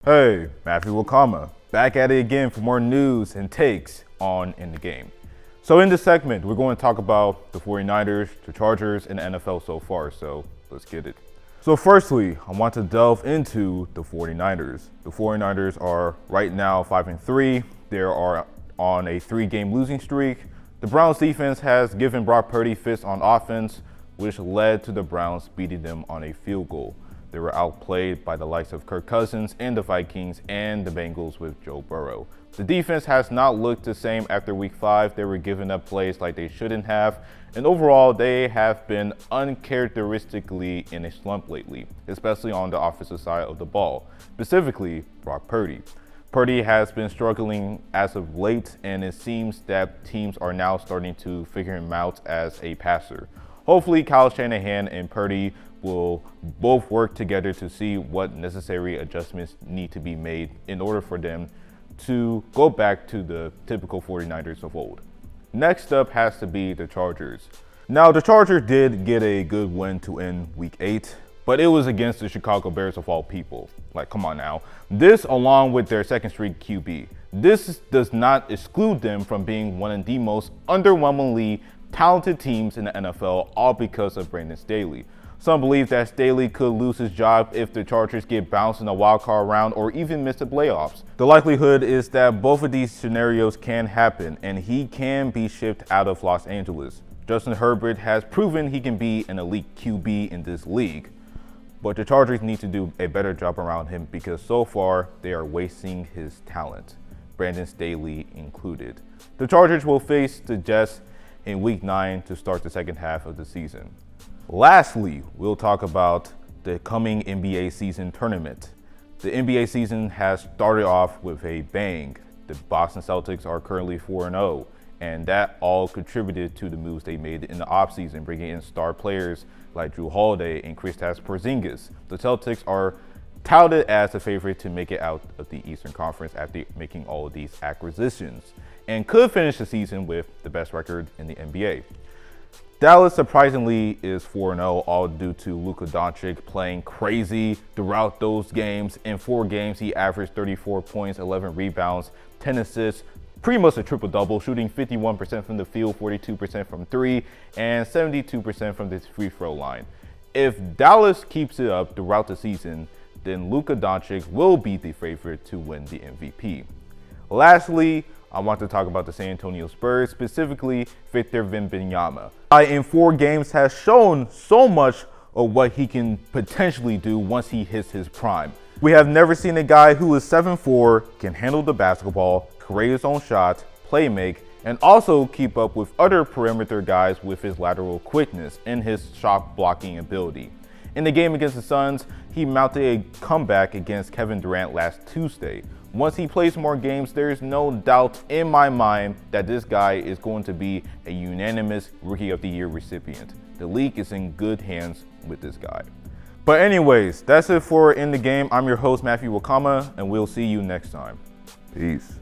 Hey, Mathew Nwakamma, back at it again for more news and takes on In the Game. So in this segment, we're going to talk about the 49ers, the Chargers, and the NFL so far, so let's get it. So firstly, I want to delve into the 49ers. The 49ers are right now 5-3. They are on a 3-game losing streak. The Browns defense has given Brock Purdy fits on offense, which led to the Browns beating them on a field goal. They were outplayed by the likes of Kirk Cousins and the Vikings and the Bengals with Joe Burrow. The defense has not looked the same after week 5. They were giving up plays like they shouldn't have. And overall, they have been uncharacteristically in a slump lately, especially on the offensive side of the ball, specifically Brock Purdy. Purdy has been struggling as of late, and it seems that teams are now starting to figure him out as a passer. Hopefully, Kyle Shanahan and Purdy will both work together to see what necessary adjustments need to be made in order for them to go back to the typical 49ers of old. Next up has to be the Chargers. Now, the Chargers did get a good win to end week 8, but it was against the Chicago Bears of all people. Like, come on now. This, along with their second streak QB, this does not exclude them from being one of the most underwhelmingly talented teams in the NFL, all because of Brandon Staley. Some believe that Staley could lose his job if the Chargers get bounced in the wildcard round or even miss the playoffs. The likelihood is that both of these scenarios can happen, and he can be shipped out of Los Angeles. Justin Herbert has proven he can be an elite QB in this league, but the Chargers need to do a better job around him because so far they are wasting his talent, Brandon Staley included. The Chargers will face the Jets in week 9 to start the second half of the season. Lastly, we'll talk about the coming NBA season tournament. The NBA season has started off with a bang. The Boston Celtics are currently 4-0, and that all contributed to the moves they made in the offseason, bringing in star players like Jrue Holiday and Kristaps Porzingis. The Celtics are touted as the favorite to make it out of the Eastern Conference after making all of these acquisitions, and could finish the season with the best record in the NBA. Dallas surprisingly is 4-0, all due to Luka Doncic playing crazy throughout those games. In 4 games, he averaged 34 points, 11 rebounds, 10 assists, pretty much a triple-double, shooting 51% from the field, 42% from 3, and 72% from the free throw line. If Dallas keeps it up throughout the season, then Luka Doncic will be the favorite to win the MVP. Lastly, I want to talk about the San Antonio Spurs, specifically Victor Wembanyama. In 4 games has shown so much of what he can potentially do once he hits his prime. We have never seen a guy who is 7'4", can handle the basketball, create his own shot, play make, and also keep up with other perimeter guys with his lateral quickness and his shot blocking ability. In the game against the Suns, he mounted a comeback against Kevin Durant last Tuesday. Once he plays more games, there is no doubt in my mind that this guy is going to be a unanimous Rookie of the Year recipient. The league is in good hands with this guy. But anyways, that's it for In the Game. I'm your host, Mathew Nwakamma, and we'll see you next time. Peace.